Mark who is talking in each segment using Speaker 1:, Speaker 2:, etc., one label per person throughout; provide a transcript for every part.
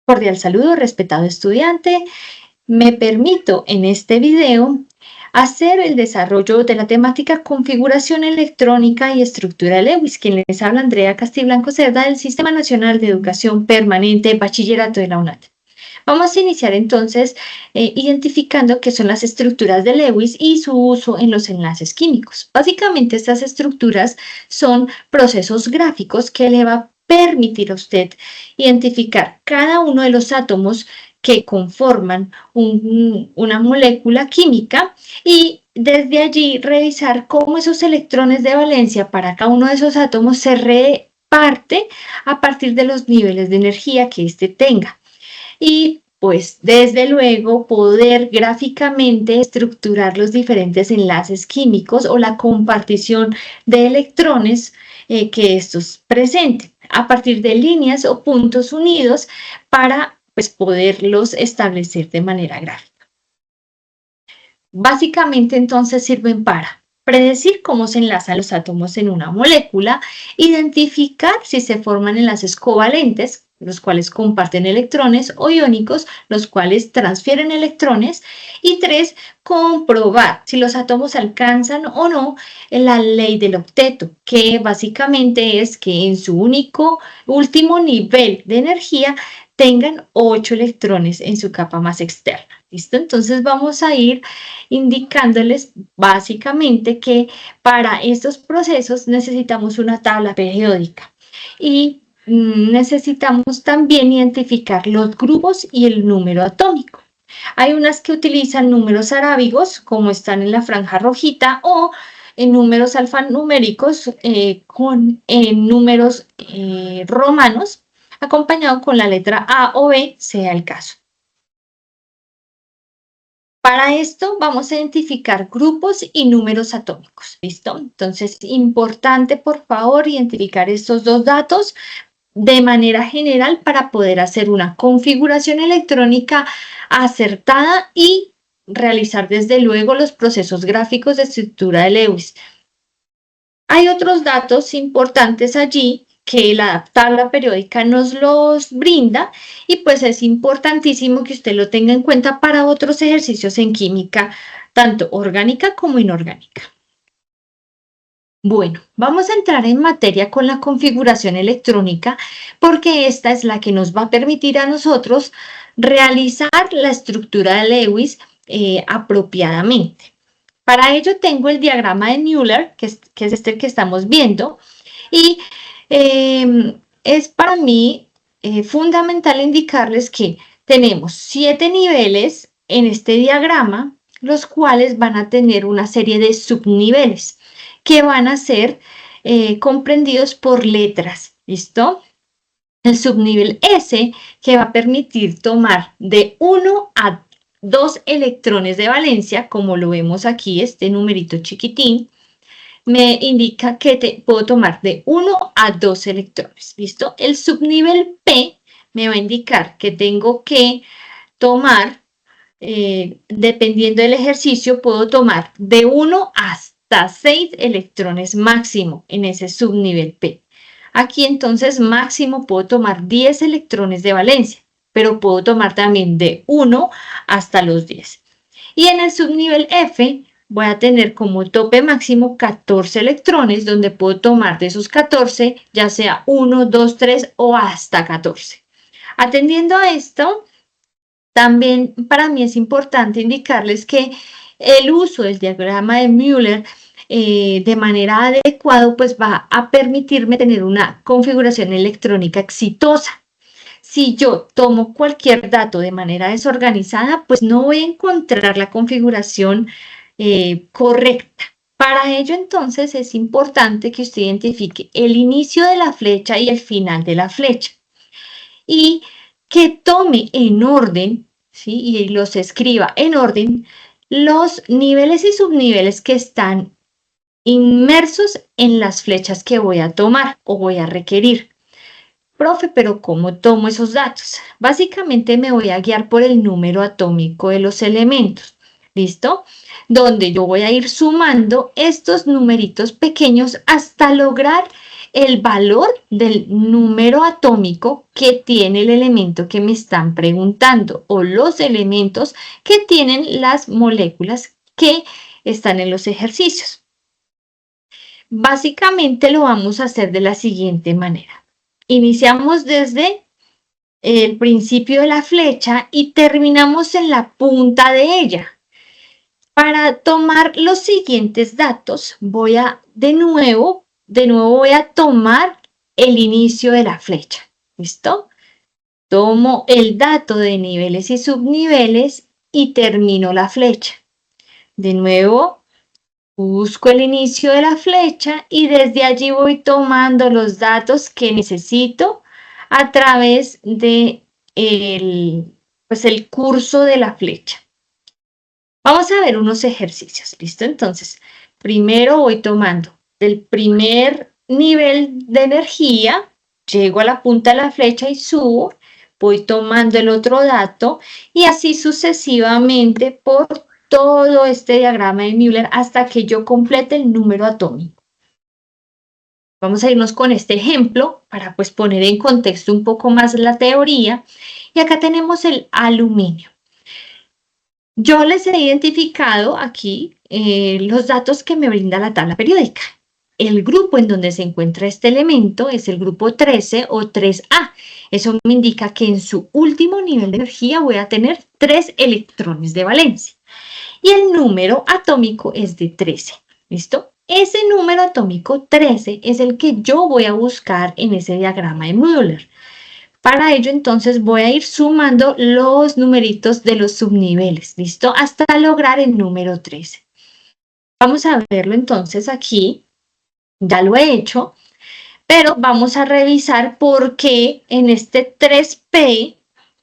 Speaker 1: Cordial saludo, respetado estudiante. Me permito en este video hacer el desarrollo de la temática configuración electrónica y estructura de Lewis. Quien les habla, Andrea Castiblanco Cerda, del Sistema Nacional de Educación Permanente Bachillerato de la UNAD. Vamos a iniciar entonces identificando qué son las estructuras de Lewis y su uso en los enlaces químicos. Básicamente estas estructuras son procesos gráficos que le va a permitir a usted identificar cada uno de los átomos que conforman una molécula química y desde allí revisar cómo esos electrones de valencia para cada uno de esos átomos se reparte a partir de los niveles de energía que éste tenga. Y pues desde luego poder gráficamente estructurar los diferentes enlaces químicos o la compartición de electrones que estos presenten a partir de líneas o puntos unidos para pues poderlos establecer de manera gráfica. Básicamente entonces sirven para predecir cómo se enlazan los átomos en una molécula, identificar si se forman enlaces covalentes, los cuales comparten electrones, o iónicos, los cuales transfieren electrones, y 3, comprobar si los átomos alcanzan o no la ley del octeto, que básicamente es que en su último nivel de energía tengan 8 electrones en su capa más externa. ¿Listo? Entonces vamos a ir indicándoles básicamente que para estos procesos necesitamos una tabla periódica y necesitamos también identificar los grupos y el número atómico. Hay unas que utilizan números arábigos, como están en la franja rojita, o en números alfanuméricos con números romanos, acompañado con la letra A o B, sea el caso. Para esto vamos a identificar grupos y números atómicos, ¿listo? Entonces, importante, por favor, identificar estos dos datos de manera general para poder hacer una configuración electrónica acertada y realizar desde luego los procesos gráficos de estructura de Lewis. Hay otros datos importantes allí que la tabla periódica nos los brinda y pues es importantísimo que usted lo tenga en cuenta para otros ejercicios en química, tanto orgánica como inorgánica. Bueno, vamos a entrar en materia con la configuración electrónica porque esta es la que nos va a permitir a nosotros realizar la estructura de Lewis apropiadamente. Para ello tengo el diagrama de Müller, que es este que estamos viendo, y es para mí fundamental indicarles que tenemos 7 niveles en este diagrama, los cuales van a tener una serie de subniveles que van a ser comprendidos por letras, ¿listo? El subnivel S, que va a permitir tomar de 1 a 2 electrones de valencia, como lo vemos aquí, este numerito chiquitín, me indica que puedo tomar de 1 a 2 electrones, ¿listo? El subnivel P me va a indicar que tengo que tomar, dependiendo del ejercicio, puedo tomar de 1 hasta 6 electrones máximo en ese subnivel P. Aquí entonces máximo puedo tomar 10 electrones de valencia, pero puedo tomar también de 1 hasta los 10. Y en el subnivel F voy a tener como tope máximo 14 electrones, donde puedo tomar de esos 14, ya sea 1, 2, 3 o hasta 14. Atendiendo a esto, también para mí es importante indicarles que el uso del diagrama de Müller de manera adecuada pues va a permitirme tener una configuración electrónica exitosa. Si yo tomo cualquier dato de manera desorganizada, pues no voy a encontrar la configuración correcta. Para ello, entonces, es importante que usted identifique el inicio de la flecha y el final de la flecha. Y que tome en orden, ¿sí? Y los escriba en orden, los niveles y subniveles que están inmersos en las flechas que voy a tomar o voy a requerir. Profe, pero ¿cómo tomo esos datos? Básicamente me voy a guiar por el número atómico de los elementos, ¿listo? Donde yo voy a ir sumando estos numeritos pequeños hasta lograr el valor del número atómico que tiene el elemento que me están preguntando o los elementos que tienen las moléculas que están en los ejercicios. Básicamente lo vamos a hacer de la siguiente manera. Iniciamos desde el principio de la flecha y terminamos en la punta de ella. Para tomar los siguientes datos, voy a, de nuevo voy a tomar el inicio de la flecha. ¿Listo? Tomo el dato de niveles y subniveles y termino la flecha. De nuevo, busco el inicio de la flecha y desde allí voy tomando los datos que necesito a través de el curso de la flecha. Vamos a ver unos ejercicios, ¿listo? Entonces, primero voy tomando del primer nivel de energía, llego a la punta de la flecha y subo, voy tomando el otro dato y así sucesivamente por todo este diagrama de Müller hasta que yo complete el número atómico. Vamos a irnos con este ejemplo para pues poner en contexto un poco más la teoría. Y acá tenemos el aluminio. Yo les he identificado aquí los datos que me brinda la tabla periódica. El grupo en donde se encuentra este elemento es el grupo 13 o 3A. Eso me indica que en su último nivel de energía voy a tener 3 electrones de valencia. Y el número atómico es de 13. ¿Listo? Ese número atómico 13 es el que yo voy a buscar en ese diagrama de Müller. Para ello, entonces, voy a ir sumando los numeritos de los subniveles, ¿listo? Hasta lograr el número 13. Vamos a verlo entonces aquí. Ya lo he hecho, pero vamos a revisar por qué en este 3P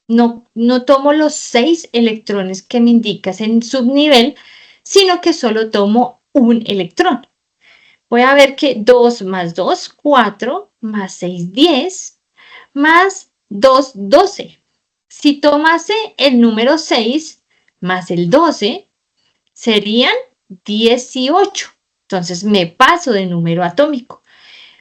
Speaker 1: no tomo los 6 electrones que me indicas en subnivel, sino que solo tomo un electrón. Voy a ver que 2 más 2, 4, más 6, 10, más 2, 12. Si tomase el número 6 más el 12, serían 18. Entonces me paso de número atómico.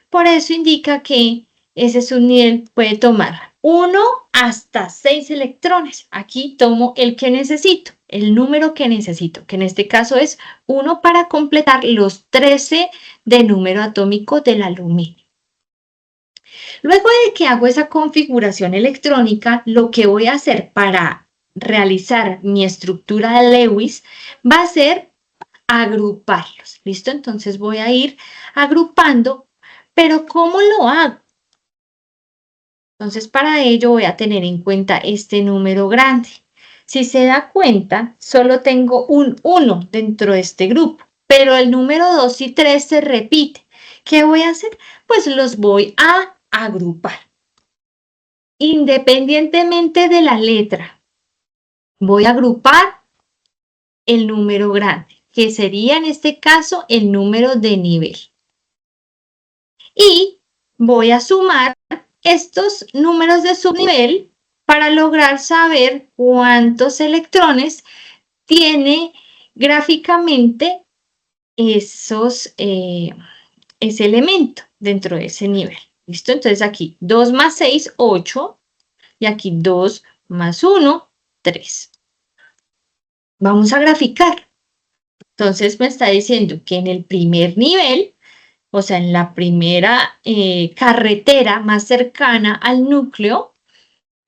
Speaker 1: Por eso indica que ese subnivel puede tomar 1 hasta 6 electrones. Aquí tomo el que necesito, el número que necesito, que en este caso es 1 para completar los 13 de número atómico del aluminio. Luego de que hago esa configuración electrónica, lo que voy a hacer para realizar mi estructura de Lewis va a ser agruparlos. ¿Listo? Entonces voy a ir agrupando, pero ¿cómo lo hago? Entonces para ello voy a tener en cuenta este número grande. Si se da cuenta, solo tengo un 1 dentro de este grupo, pero el número 2 y 3 se repite. ¿Qué voy a hacer? Pues los voy a agrupar. Independientemente de la letra, voy a agrupar el número grande, que sería en este caso el número de nivel. Y voy a sumar estos números de subnivel para lograr saber cuántos electrones tiene gráficamente ese elemento dentro de ese nivel. ¿Listo? Entonces aquí 2 más 6, 8. Y aquí 2 más 1, 3. Vamos a graficar. Entonces me está diciendo que en el primer nivel, o sea, en la primera carretera más cercana al núcleo,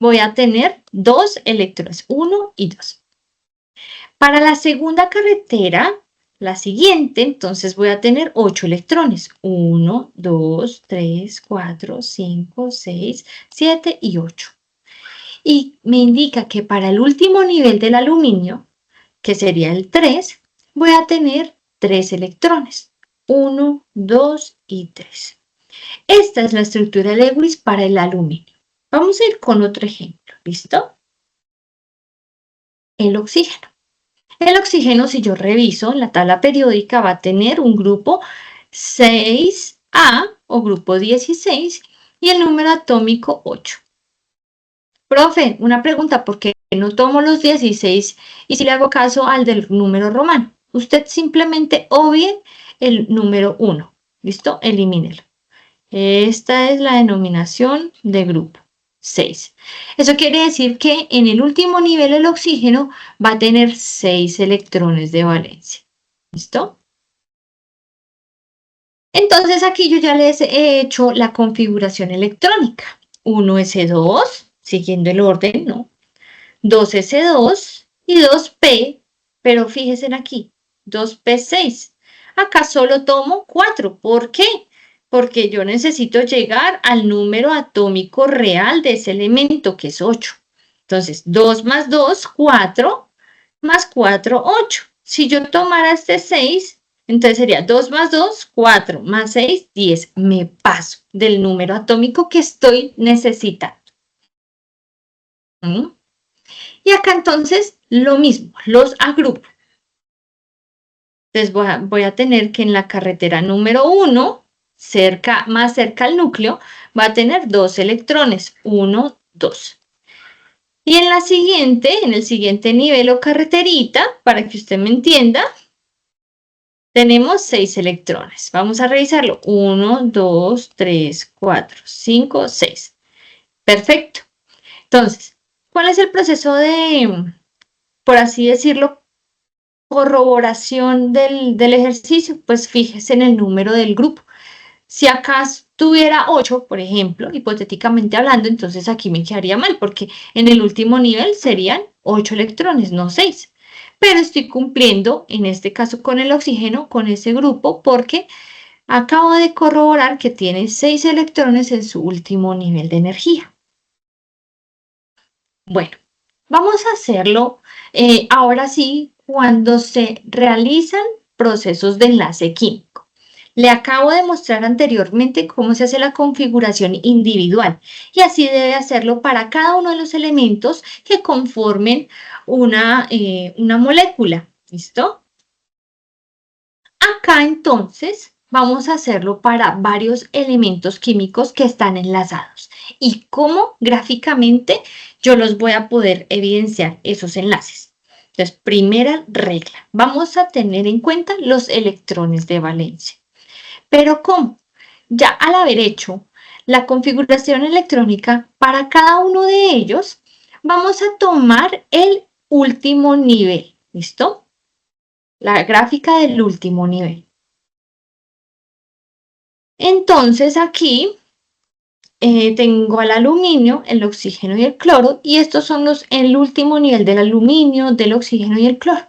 Speaker 1: voy a tener 2 electrones, 1 y 2. Para la segunda carretera, la siguiente, entonces voy a tener 8 electrones. 1, 2, 3, 4, 5, 6, 7 y 8. Y me indica que para el último nivel del aluminio, que sería el 3, voy a tener 3 electrones. 1, 2 y 3. Esta es la estructura de Lewis para el aluminio. Vamos a ir con otro ejemplo, ¿listo? El oxígeno. El oxígeno, si yo reviso en la tabla periódica, va a tener un grupo 6A o grupo 16 y el número atómico 8. Profe, una pregunta, ¿por qué no tomo los 16 y si le hago caso al del número romano? Usted simplemente obvie el número 1, ¿listo? Elimínelo. Esta es la denominación de grupo, 6. Eso quiere decir que en el último nivel el oxígeno va a tener 6 electrones de valencia. ¿Listo? Entonces aquí yo ya les he hecho la configuración electrónica. 1s2, siguiendo el orden, ¿no? 2s2 y 2p, pero fíjense aquí, 2p6. Acá solo tomo 4. ¿Por qué? Porque yo necesito llegar al número atómico real de ese elemento, que es 8. Entonces, 2 más 2, 4, más 4, 8. Si yo tomara este 6, entonces sería 2 más 2, 4, más 6, 10. Me paso del número atómico que estoy necesitando. ¿Mm? Y acá entonces lo mismo, los agrupo. Entonces voy a tener que en la carretera número 1, más cerca al núcleo, va a tener 2 electrones, 1, 2. Y en la siguiente, en el siguiente nivel o carreterita, para que usted me entienda, tenemos 6 electrones. Vamos a revisarlo. 1, 2, 3, 4, 5, 6. Perfecto. Entonces, ¿cuál es el proceso de, por así decirlo, corroboración del ejercicio? Pues fíjese en el número del grupo. Si acá tuviera 8, por ejemplo, hipotéticamente hablando, entonces aquí me quedaría mal, porque en el último nivel serían 8 electrones, no 6. Pero estoy cumpliendo, en este caso con el oxígeno, con ese grupo, porque acabo de corroborar que tiene 6 electrones en su último nivel de energía. Bueno, vamos a hacerlo ahora sí cuando se realizan procesos de enlace químico. Le acabo de mostrar anteriormente cómo se hace la configuración individual y así debe hacerlo para cada uno de los elementos que conformen una molécula. ¿Listo? Acá entonces vamos a hacerlo para varios elementos químicos que están enlazados y cómo gráficamente yo los voy a poder evidenciar esos enlaces. Entonces, primera regla, vamos a tener en cuenta los electrones de valencia. Pero ¿cómo? Ya al haber hecho la configuración electrónica para cada uno de ellos, vamos a tomar el último nivel. ¿Listo? La gráfica del último nivel. Entonces aquí tengo al aluminio, el oxígeno y el cloro, y estos son el último nivel del aluminio, del oxígeno y el cloro.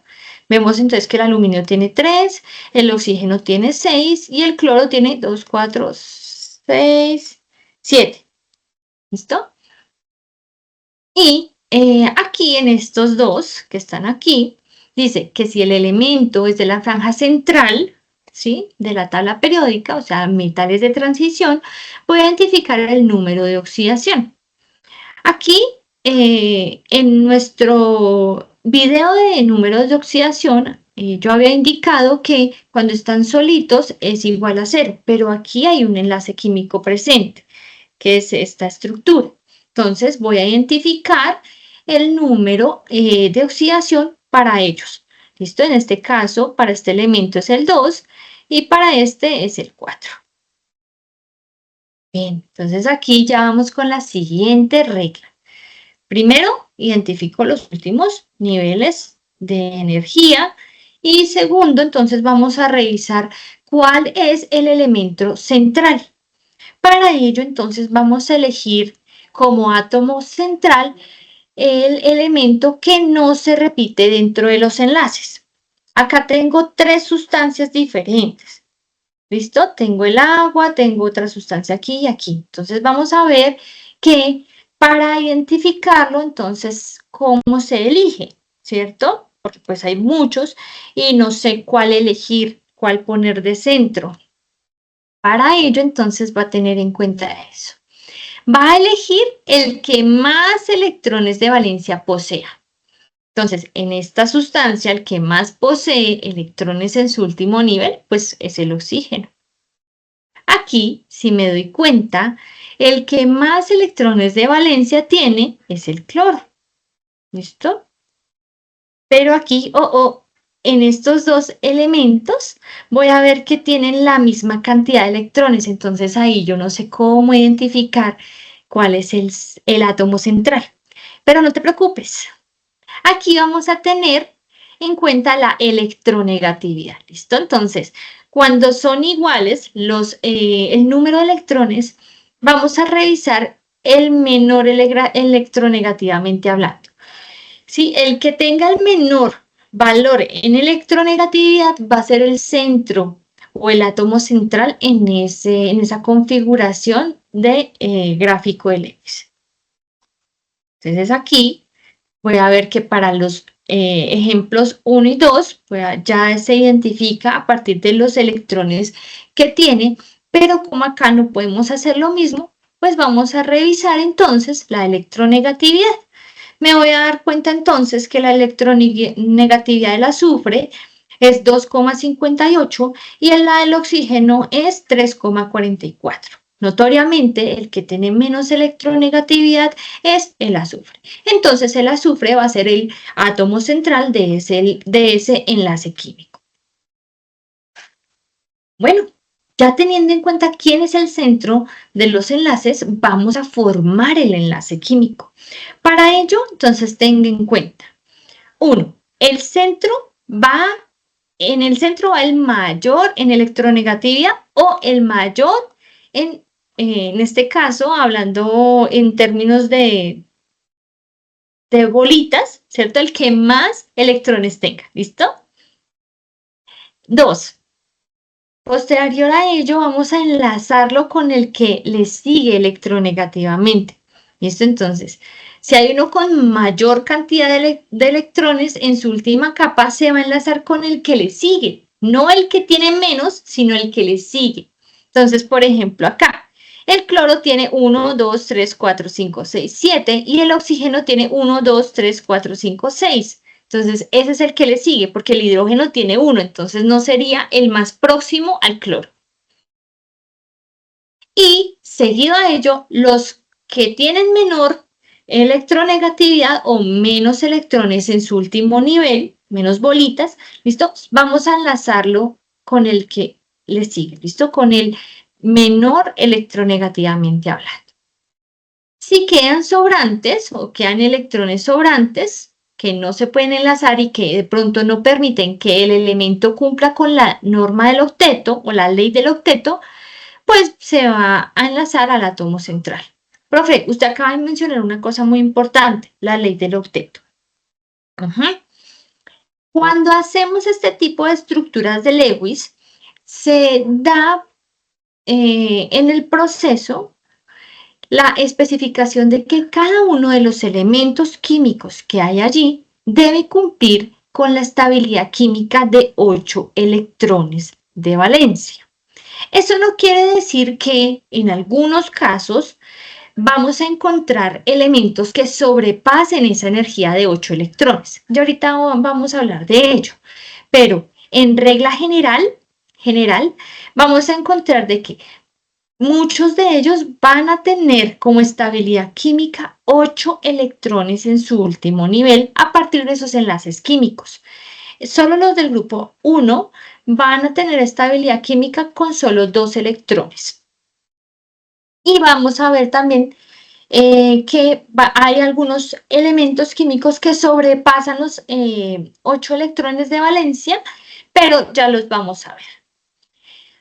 Speaker 1: Vemos entonces que el aluminio tiene 3, el oxígeno tiene 6 y el cloro tiene 2, 4, 6, 7. ¿Listo? Y aquí en estos dos que están aquí, dice que si el elemento es de la franja central, ¿sí?, de la tabla periódica, o sea, metales de transición, voy a identificar el número de oxidación. Aquí, en nuestro video de números de oxidación, yo había indicado que cuando están solitos es igual a 0, pero aquí hay un enlace químico presente, que es esta estructura. Entonces, voy a identificar el número de oxidación para ellos. ¿Listo? En este caso, para este elemento es el 2 y para este es el 4. Bien, entonces aquí ya vamos con la siguiente regla. Primero, identifico los últimos niveles de energía y segundo, entonces vamos a revisar cuál es el elemento central. Para ello, entonces vamos a elegir como átomo central el elemento que no se repite dentro de los enlaces. Acá tengo 3 sustancias diferentes. ¿Listo? Tengo el agua, tengo otra sustancia aquí y aquí. Entonces vamos a ver que para identificarlo, entonces, ¿cómo se elige? ¿Cierto? Porque pues hay muchos y no sé cuál elegir, cuál poner de centro. Para ello, entonces, va a tener en cuenta eso. Va a elegir el que más electrones de valencia posea. Entonces, en esta sustancia, el que más posee electrones en su último nivel, pues es el oxígeno. Aquí, si me doy cuenta, el que más electrones de valencia tiene es el cloro. ¿Listo? Pero aquí, en estos dos elementos voy a ver que tienen la misma cantidad de electrones, entonces ahí yo no sé cómo identificar cuál es el átomo central. Pero no te preocupes, aquí vamos a tener en cuenta la electronegatividad, ¿listo? Entonces, cuando son iguales el número de electrones, vamos a revisar el menor electronegativamente hablando. ¿Sí? El que tenga el menor valor en electronegatividad va a ser el centro o el átomo central en esa configuración de gráfico de Lewis. Entonces aquí voy a ver que para los ejemplos 1 y 2 pues ya se identifica a partir de los electrones que tiene, pero como acá no podemos hacer lo mismo, pues vamos a revisar entonces la electronegatividad. Me voy a dar cuenta entonces que la electronegatividad del azufre es 2,58 y la del oxígeno es 3,44. Notoriamente, el que tiene menos electronegatividad es el azufre. Entonces, el azufre va a ser el átomo central de ese enlace químico. Bueno, ya teniendo en cuenta quién es el centro de los enlaces, vamos a formar el enlace químico. Para ello, entonces, tenga en cuenta, 1, el centro en el centro va el mayor en electronegatividad o el mayor en este caso, hablando en términos de bolitas, ¿cierto? El que más electrones tenga, ¿listo? 2, posterior a ello vamos a enlazarlo con el que le sigue electronegativamente. ¿Listo? Entonces, si hay uno con mayor cantidad de electrones, en su última capa se va a enlazar con el que le sigue. No el que tiene menos, sino el que le sigue. Entonces, por ejemplo, acá, el cloro tiene 1, 2, 3, 4, 5, 6, 7 y el oxígeno tiene 1, 2, 3, 4, 5, 6. Entonces, ese es el que le sigue porque el hidrógeno tiene 1, entonces no sería el más próximo al cloro. Y seguido a ello, los que tienen menor electronegatividad o menos electrones en su último nivel, menos bolitas, ¿listo? Vamos a enlazarlo con el que le sigue, ¿listo? Con el menor electronegativamente hablando. Si quedan sobrantes o quedan electrones sobrantes que no se pueden enlazar y que de pronto no permiten que el elemento cumpla con la norma del octeto o la ley del octeto, pues se va a enlazar al átomo central. Profe, usted acaba de mencionar una cosa muy importante, la ley del octeto. Cuando hacemos este tipo de estructuras de Lewis, se da en el proceso la especificación de que cada uno de los elementos químicos que hay allí debe cumplir con la estabilidad química de 8 electrones de valencia. Eso no quiere decir que en algunos casos vamos a encontrar elementos que sobrepasen esa energía de 8 electrones. Y ahorita vamos a hablar de ello. Pero en regla general, vamos a encontrar de que muchos de ellos van a tener como estabilidad química 8 electrones en su último nivel a partir de esos enlaces químicos. Solo los del grupo 1 van a tener estabilidad química con solo 2 electrones. Y vamos a ver también que hay algunos elementos químicos que sobrepasan los 8 electrones de valencia, pero ya los vamos a ver.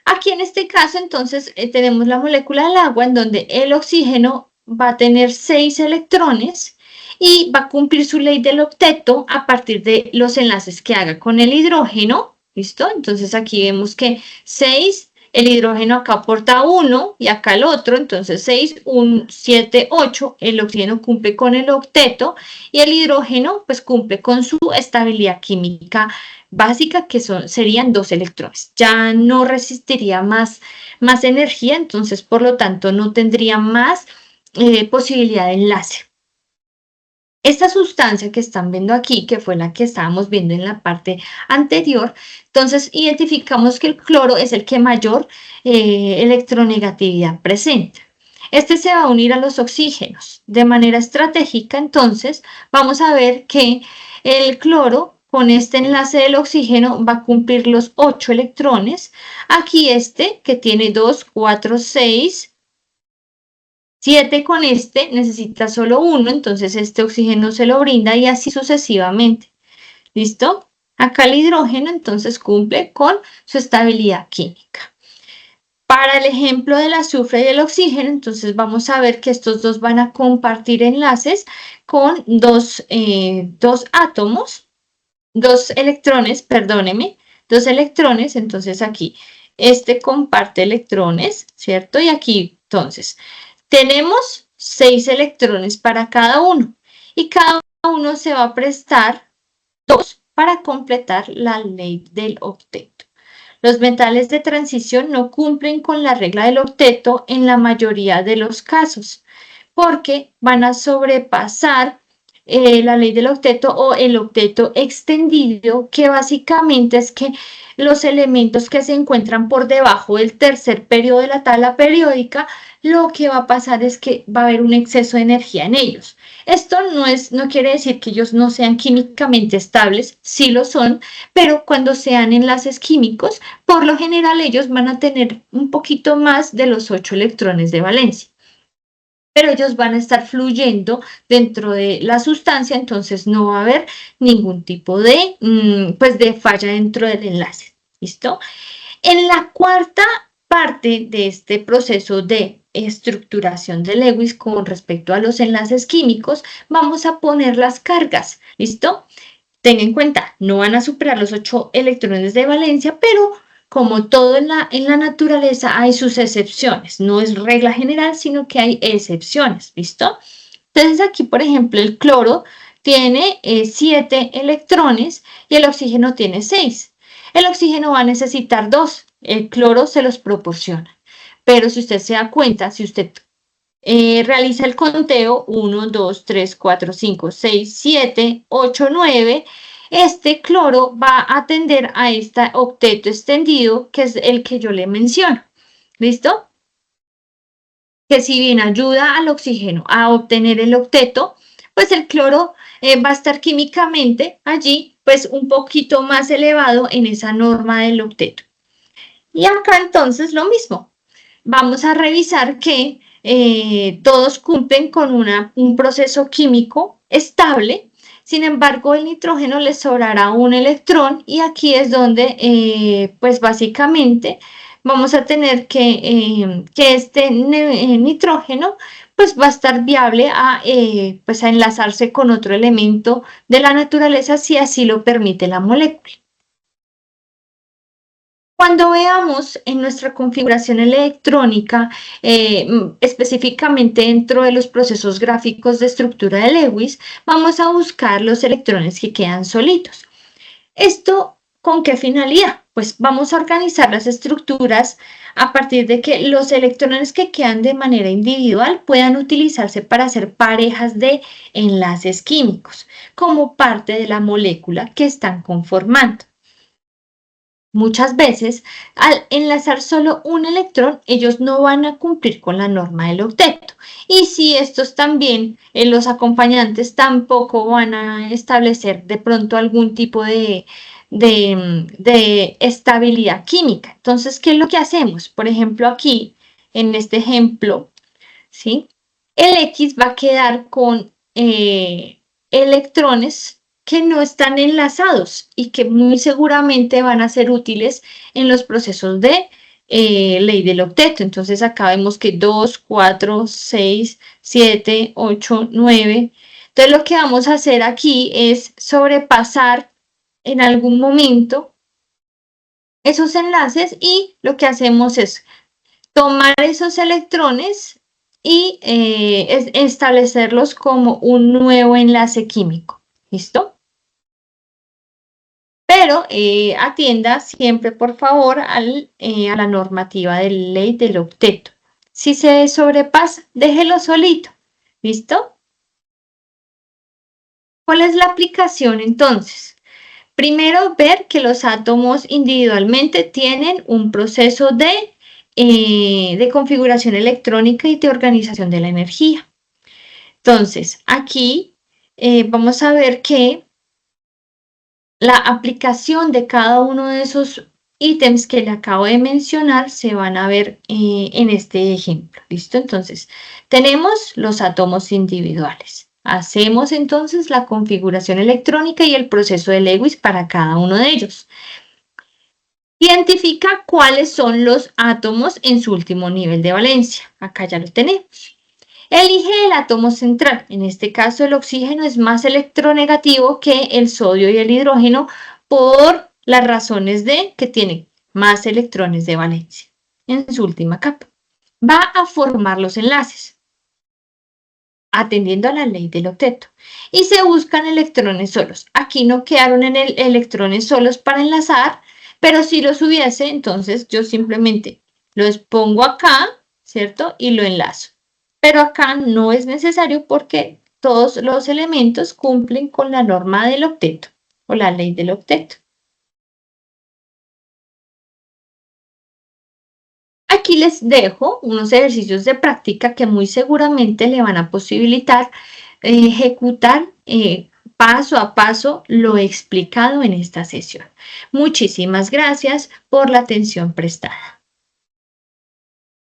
Speaker 1: Aquí en este caso, entonces, tenemos la molécula del agua en donde el oxígeno va a tener 6 electrones y va a cumplir su ley del octeto a partir de los enlaces que haga con el hidrógeno, ¿listo? Entonces aquí vemos que 6, el hidrógeno acá aporta 1 y acá el otro, entonces 6, 1, 7, 8, el oxígeno cumple con el octeto y el hidrógeno pues cumple con su estabilidad química básica que serían 2 electrones. Ya no resistiría más energía, entonces por lo tanto no tendría más posibilidad de enlace. Esta sustancia que están viendo aquí, que fue la que estábamos viendo en la parte anterior, entonces identificamos que el cloro es el que mayor electronegatividad presenta. Este se va a unir a los oxígenos. De manera estratégica, entonces, vamos a ver que el cloro con este enlace del oxígeno va a cumplir los 8 electrones. Aquí este, que tiene 2, 4, 6, 7 con este, necesita solo 1, entonces este oxígeno se lo brinda y así sucesivamente. ¿Listo? Acá el hidrógeno entonces cumple con su estabilidad química. Para el ejemplo del azufre y el oxígeno, entonces vamos a ver que estos dos van a compartir enlaces con dos átomos, dos electrones, perdóneme, dos electrones, entonces aquí este comparte electrones, ¿cierto? Y aquí, entonces, tenemos 6 electrones para cada uno y cada uno se va a prestar 2 para completar la ley del octeto. Los metales de transición no cumplen con la regla del octeto en la mayoría de los casos, porque van a sobrepasar la ley del octeto o el octeto extendido, que básicamente es que los elementos que se encuentran por debajo del tercer periodo de la tabla periódica, lo que va a pasar es que va a haber un exceso de energía en ellos. Esto no quiere decir que ellos no sean químicamente estables, sí lo son, pero cuando sean enlaces químicos, por lo general ellos van a tener un poquito más de los 8 electrones de valencia. Pero ellos van a estar fluyendo dentro de la sustancia, entonces no va a haber ningún tipo de, pues de falla dentro del enlace. ¿Listo? En la cuarta parte de este proceso de estructuración de Lewis con respecto a los enlaces químicos, vamos a poner las cargas. ¿Listo? Ten en cuenta, no van a superar los 8 electrones de valencia, pero como todo en la naturaleza hay sus excepciones. No es regla general, sino que hay excepciones. ¿Listo? Entonces aquí, por ejemplo, el cloro tiene 7 electrones y el oxígeno tiene 6. El oxígeno va a necesitar 2. El cloro se los proporciona. Pero si usted se da cuenta, si usted realiza el conteo 1, 2, 3, 4, 5, 6, 7, 8, 9. Este cloro va a tender a este octeto extendido, que es el que yo le menciono. ¿Listo? Que si bien ayuda al oxígeno a obtener el octeto, pues el cloro va a estar químicamente allí, pues un poquito más elevado en esa norma del octeto. Y acá entonces lo mismo. Vamos a revisar que todos cumplen con un proceso químico estable. Sin embargo, el nitrógeno le sobrará un electrón y aquí es donde, pues básicamente, vamos a tener que este nitrógeno pues va a estar viable pues a enlazarse con otro elemento de la naturaleza si así lo permite la molécula. Cuando veamos en nuestra configuración electrónica, específicamente dentro de los procesos gráficos de estructura de Lewis, vamos a buscar los electrones que quedan solitos. ¿Esto con qué finalidad? Pues vamos a organizar las estructuras a partir de que los electrones que quedan de manera individual puedan utilizarse para hacer parejas de enlaces químicos como parte de la molécula que están conformando. Muchas veces, al enlazar solo un electrón, ellos no van a cumplir con la norma del octeto. Y si estos también, los acompañantes tampoco van a establecer de pronto algún tipo de estabilidad química. Entonces, ¿qué es lo que hacemos? Por ejemplo, aquí, en este ejemplo, ¿sí? El X va a quedar con electrones que no están enlazados y que muy seguramente van a ser útiles en los procesos de ley del octeto. Entonces acá vemos que 2, 4, 6, 7, 8, 9. Entonces lo que vamos a hacer aquí es sobrepasar en algún momento esos enlaces y lo que hacemos es tomar esos electrones y establecerlos como un nuevo enlace químico. ¿Listo? Pero atienda siempre, por favor, a la normativa de ley del octeto. Si se sobrepasa, déjelo solito. ¿Listo? ¿Cuál es la aplicación entonces? Primero, ver que los átomos individualmente tienen un proceso de configuración electrónica y de organización de la energía. Entonces, aquí vamos a ver que La aplicación de cada uno de esos ítems que le acabo de mencionar se van a ver en este ejemplo. ¿Listo? Entonces, tenemos los átomos individuales. Hacemos entonces la configuración electrónica y el proceso de Lewis para cada uno de ellos. Identifica cuáles son los átomos en su último nivel de valencia. Acá ya lo tenemos. Elige el átomo central. En este caso, el oxígeno es más electronegativo que el sodio y el hidrógeno por las razones de que tiene más electrones de valencia en su última capa. Va a formar los enlaces, atendiendo a la ley del octeto. Y se buscan electrones solos. Aquí no quedaron en el electrones solos para enlazar, pero si los hubiese, entonces yo simplemente los pongo acá, ¿cierto? Y lo enlazo. Pero acá no es necesario porque todos los elementos cumplen con la norma del octeto o la ley del octeto. Aquí les dejo unos ejercicios de práctica que muy seguramente le van a posibilitar ejecutar paso a paso lo explicado en esta sesión. Muchísimas gracias por la atención prestada.